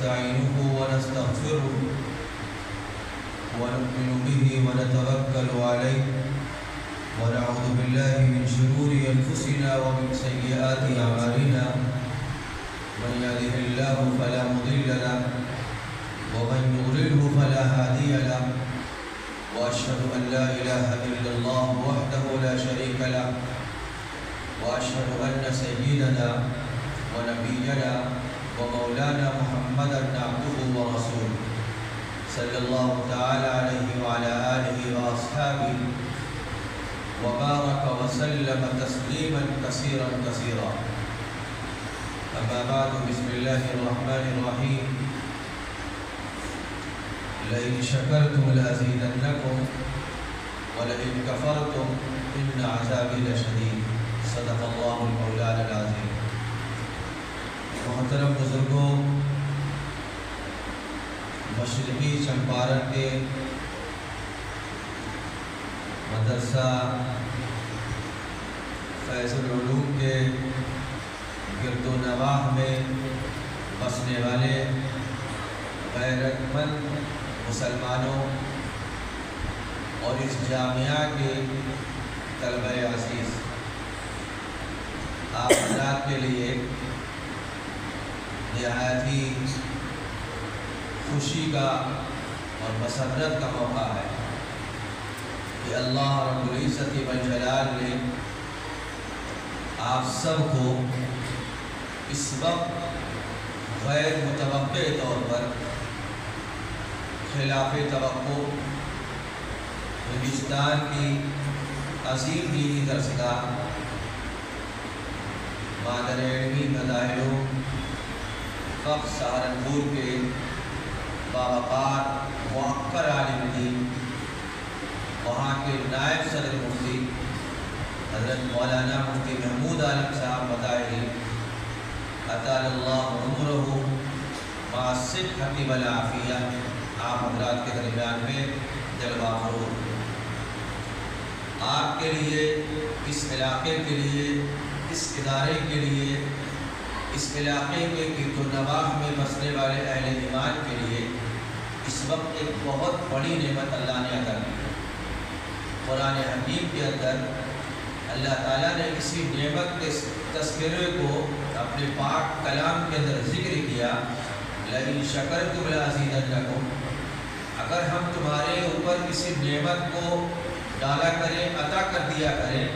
ونستعينه ونستغفره ونؤمن به ونتوكل عليه ونعوذ بالله من شرور أنفسنا ومن سيئات أعمالنا من يهده الله فلا مضل له ومن يضلله فلا هادي له وأشهد أن لا إله إلا الله وحده لا شريك له وأشهد أن سيدنا ونبينا ومولانا محمدا عبده ورسوله صلى الله تعالى عليه وعلى آله وأصحابه وبارك وسلم تسليما كثيرا كثيرا. أما بعد، بسم الله الرحمن الرحيم. لئن شكرتم لأزيدنكم ولئن كفرتم إن عذابي لشديد. صدق الله المولانا العظيم. محترم بزرگوں، مشرقی چمپارن کے مدرسہ فیض العلوم کے گرد و نواح میں بسنے والے غیرت مند مسلمانوں اور اس جامعہ کے طلبہ عزیز، آپ حضرات کے لیے نہایت ہی خوشی کا اور مسرت کا موقع ہے کہ اللہ رب العزت والجلال نے آپ سب کو اس وقت غیر متوقع طور پر خلاف توقع ہندوستان کی عظیم دینی درسگاہ مادر علمی مداحلوں فخر سہارنپور کے باوقار موقر عالم دین، وہاں کے نائب صدر مفتی حضرت مولانا مفتی محمود عالم صاحب مداحل اطال اللہ عمرہ مع الصحۃ والعافیہ، آپ حضرات کے درمیان میں جلوہ فروغ. آپ کے لیے، اس علاقے کے لیے، اس ادارے کے لیے، اس علاقے کے گرد و نواح میں بسنے والے اہل ایمان کے لیے اس وقت ایک بہت بڑی نعمت اللہ نے عطا کی. قرآن حکیم کے اندر اللہ تعالیٰ نے اسی نعمت کے تذکرے کو اپنے پاک کلام کے اندر ذکر کیا. لئن شکرتم لأزیدنکم، اگر ہم تمہارے اوپر کسی نعمت کو ڈالا کریں، عطا کر دیا کریں،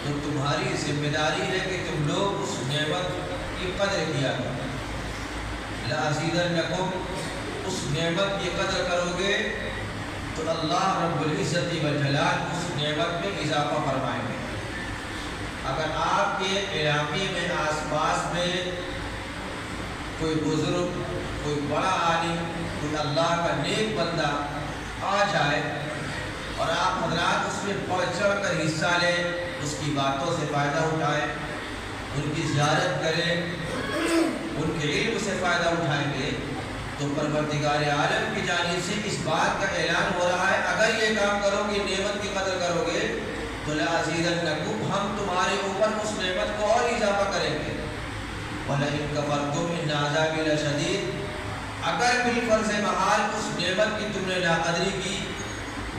تو تمہاری ذمہ داری ہے کہ تم لوگ اس نعمت کی قدر کیا کرو. لأزیدنکم، اس نعمت کی قدر کرو گے تو اللہ رب العزت والجلال اس نعمت میں اضافہ فرمائیں گے. اگر آپ کے علاقے میں آس پاس میں کوئی بزرگ، کوئی بڑا عالم، کوئی اللہ کا نیک بندہ آ جائے اور آپ حضرات اس میں بڑھ چڑھ کر حصہ لیں، اس کی باتوں سے فائدہ اٹھائیں، ان کی زیارت کریں، ان کے علم سے فائدہ اٹھائیں گے، تو پروردگار عالم کی جانب سے اس بات کا اعلان ہو رہا ہے اگر یہ کام کرو گے، نعمت کی قدر کرو گے تو لأزیدنکم، ہم تمہارے اوپر اس نعمت کو اور اضافہ کریں گے. وَلَئِن كَفَرْتُمْ إِنَّ عَذَابِي لَشَدِيدٌ، اگر بالفرض محال اس نعمت کی تم نے ناقدری کی،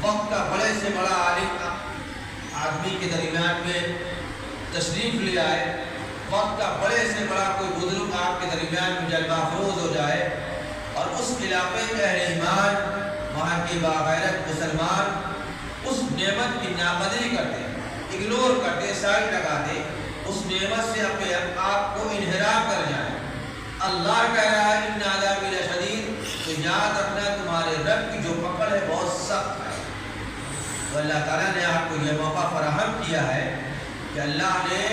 وقت کا بڑے سے بڑا عالم آدمی کے درمیان میں تشریف لے آئے، وقت کا بڑے سے بڑا کوئی بزرگ آپ کے درمیان میں جلوہ افروز ہو جائے اور اس علاقے کے اہل ایمان، وہاں کے باغیرت مسلمان اس نعمت کی ناقدری کرتے، اگنور کرتے، سائڈ لگاتے، اس نعمت سے اپنے آپ کو انحراف کر جائیں، اللہ کہہ رہا ہے ان عذابی لشدید، تو یاد رکھنا تمہارے رب کی جو پکڑ ہے بہت سخت ہے. تو اللہ تعالیٰ نے آپ کو یہ موقع فراہم کیا ہے کہ اللہ نے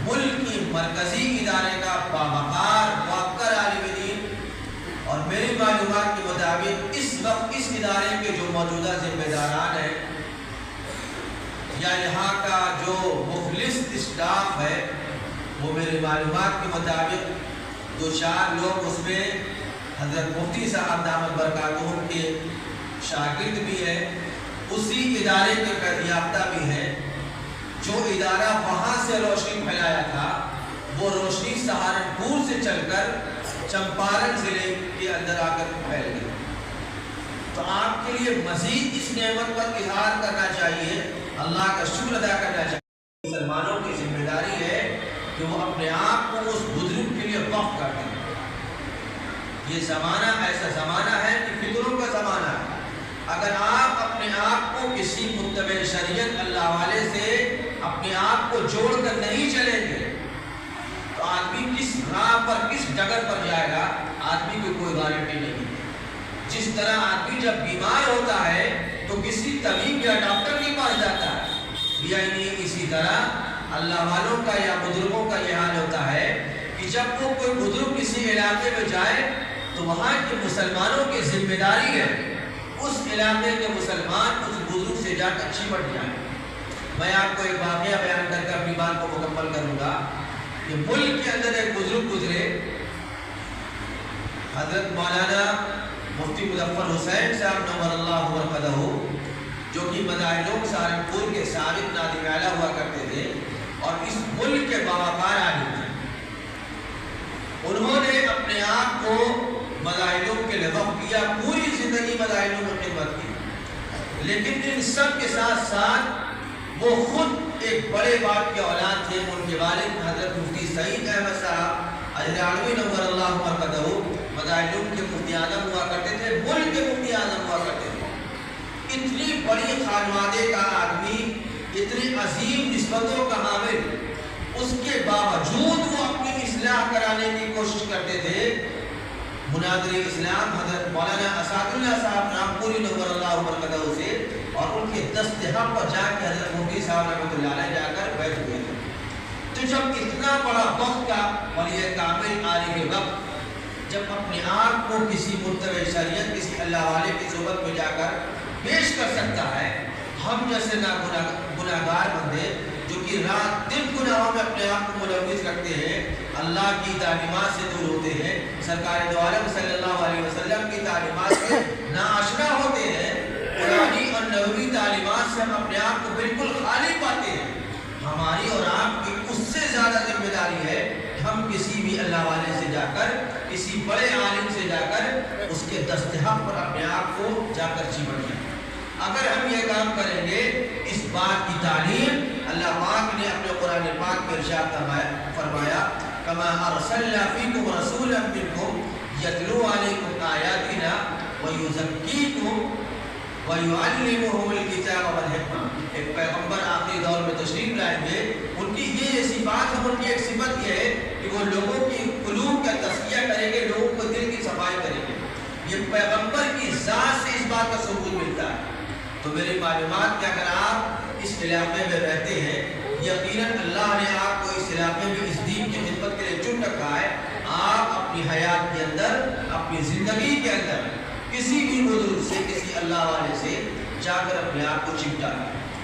ملک کی مرکزی ادارے کا باوقار موقر عالم دین، اور میری معلومات کے مطابق اس وقت اس ادارے کے جو موجودہ ذمہ داران ہیں یا یہاں کا جو مخلص اسٹاف ہے، وہ میری معلومات کے مطابق 2-4 لوگ اس میں حضرت مفتی صاحب دامت برکاتہم کے شاگرد بھی ہیں، اسی ادارے کے قید یافتہ بھی ہیں. جو ادارہ وہاں سے روشنی پھیلایا تھا وہ روشنی سہارنپور سے چل کر चंपारण जिले के अंदर आकर फैल गई। तो आपके लिए मजीद इस नेमत पर इजहार करना चाहिए, अल्लाह का शुक्र अदा करना चाहिए। मुसलमानों की जिम्मेदारी है कि वो अपने आप को उस बुजुर्ग के लिए वक्फ कर दें। ये ज़माना ऐसा ज़माना है कि फिक्रों का ज़माना है। अगर आप अपने आप को किसी मुत्तबे शरीयत अल्लाह वाले से अपने आप को जोड़ कर नहीं चलेंगे तो आदमी किस राह पर, किस डगर पर जाएगा, आदमी की कोई गारंटी नहीं। जिस तरह आदमी जब बीमार होता है तो किसी तबीब या डॉक्टर के पास जाता है, यानी इसी तरह अल्लाह वालों का या बुजुर्गों का यह हाल होता है कि जब वो कोई बुजुर्ग किसी इलाके में जाए तो वहाँ के मुसलमानों की जिम्मेदारी है उस इलाके के मुसलमान उस बुजुर्ग से जाकर चिमट जाए। मैं आपको एक वाक़या बयान करके अपनी बात को मुकम्मल करूँगा कि मुल्क के अंदर एक बुजुर्ग गुजरे, हजरत मौलाना मुफ्ती मुज़फ़्फ़र हुसैन साहब नव्वरल्लाहु मरक़दहू, जो कि मदाइलों सहारनपुर के साबिक़ नादिम आला हुआ करते थे और इस मुल्क के बावकार आलिम थे। उन्होंने अपने आप को मदाइलों के लिए वक़्फ़ किया, पूरी ज़िंदगी मदाइलों में खिदमत की। लेकिन इन सब के साथ साथ वो खुद एक बड़े बाप के औलाद थे। उनके वालिद हज़रत मुफ्ती सईद अहमद साहब अजरालवी नव्वरल्लाहु मरक़दहू मदाइलों के मुफ्ती आज़म हुआ करते थे, मुल्क के मुफ्ती आज़म हुआ करते थे। इतनी बड़ी खानवादे का आदमी, इतनी अजीम निस्बतों का हामिल, उसके बावजूद वो अपनी इस्लाह कराने की कोशिश करते थे। मुनादिर इस्लाम हज़रत मौलाना असादुल्लाह साहब रामपुरी नव्वरल्लाहु मरक़दहू से और उनके दस्तहब पर जाकर हज़रत मुफ्ती साहब रहमतुल्लाह अलैह जाकर बैठ हुए थे। तो जब इतना बड़ा वक्त का वली कामिल आलिम वक्त जब अपने आप को किसी मुत्तबे शरीयत, किसी अल्लाह वाले की सोबत में जाकर पेश कर सकता है, हम जैसे ना गुनाहगार बंदे जो कि रात दिन गुनाहों में अपने आप को मुलव्विस रखते हैं, अल्लाह की तालीमात से दूर होते हैं, सरकार दो आलम सल्लल्लाहु अलैहि वसल्लम की तालीमात से नाआशना होते हैं, कुरानी और नबवी तालीमात से हम अपने आप को बिल्कुल खाली पाते हैं। हमारी और आपकी उससे ज़्यादा जिम्मेदारी है हम किसी भी अल्लाह वाले से जाकर, किसी बड़े आलिम से जाकर उसके दस्तहब पर अपने आप को जाकर चिमट जाए। अगर हम ये काम करेंगे, इस बात की तालीम अल्लाह पाक ने अपने कुरान पाक में इरशाद फरमाया, कमा अरसलना फीकुम रसूलन मिनकुम यतलू अलैकुम आयातिना व युज़क्कीकुम व युअल्लिमुहुमुल किताब वल हिकमा। एक पैगंबर आखिरी दौर में तशरीफ लाएंगे, उनकी ये सिफात है, उनकी एक सिफत ये है कि वो लोगों की कुलूब का तज़किया करेंगे, लोगों को दिल की सफाई करेंगे। ये पैगंबर की ज़ात से इस बात का सबूत मिलता है। तो मेरी मालूमात कि अगर आप इस इलाके में रहते हैं, यकीनन अल्लाह ने आपको इस इलाके में इस दीन की खिदमत के लिए चुन रखा है। आप अपनी हयात के अंदर, अपनी ज़िंदगी के अंदर किसी भी बुजुर्ग से, किसी अल्लाह वाले से जाकर अपने आप को चिपटा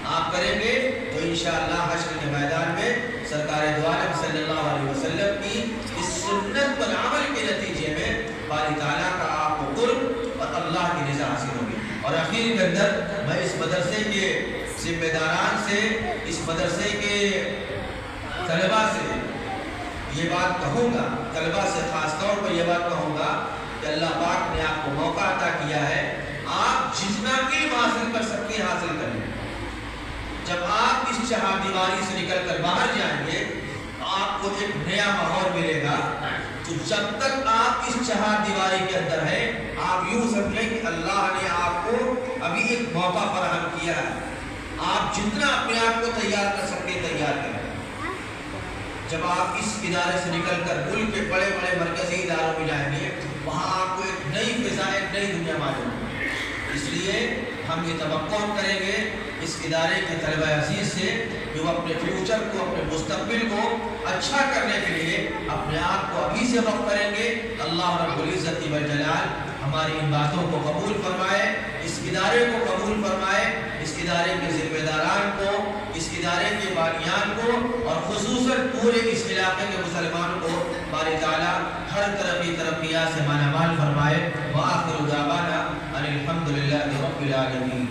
आप करेंगे तो इंशाअल्लाह हश्र के मैदान में सरकार दो आलम सल्लल्लाहु अलैहि वसल्लम की इस सुन्नत पर अमल के नतीजे में बारी ताला का आपको कुर्ब और अल्लाह की रज़ा हासिल होगी। और आखिर के अंदर मैं इस मदरसे के जिम्मेदारान से, इस मदरसे के तलबा से ये बात कहूँगा, तलबा से ख़ास तौर पर यह बात कहूँगा कि अल्लाह पाक ने आपको मौका अता किया है, आप जितना इल्म हासिल कर सकते हैं हासिल करें। जब आप इस चहार दीवारी से निकल कर बाहर जाएंगे तो आपको एक नया माहौल मिलेगा। तो जब तक आप इस चहार दीवारी के अंदर हैं, आप यूँ समझें कि अल्लाह ने आपको अभी एक मौका फराहम किया है। आप जितना अपने आप को तैयार कर सकते हैं तैयार करें। जब आप इस इदारे से निकल कर मुल्क के बड़े बड़े मरकजी इदारों में जाएंगे, वहाँ आपको एक नई फिजा, एक नई दुनिया मालूम होगी। इसलिए हम ये तवक्को करेंगे इस इदारे के तलबा अज़ीज़ से कि वो अपने फ्यूचर को, अपने मुस्तक़बिल को अच्छा करने के लिए अपने आप को अभी से वक़्फ़ करेंगे। अल्लाह रब्बुल इज़्ज़ति वल जलाल हमारी इन बातों को कबूल फरमाए, इस इदारे को कबूल फरमाए, इस इदारे के ज़िम्मेदारान को, इस इदारे के बानियान को और ख़ुसूसन पूरे इस इलाके के मुसलमानों को बारी ताला हर तरफ़ियात से मालामाल फरमाए। व आखिरु दावाना अनिल हम्दुलिल्लाहि रब्बिल आलमीन।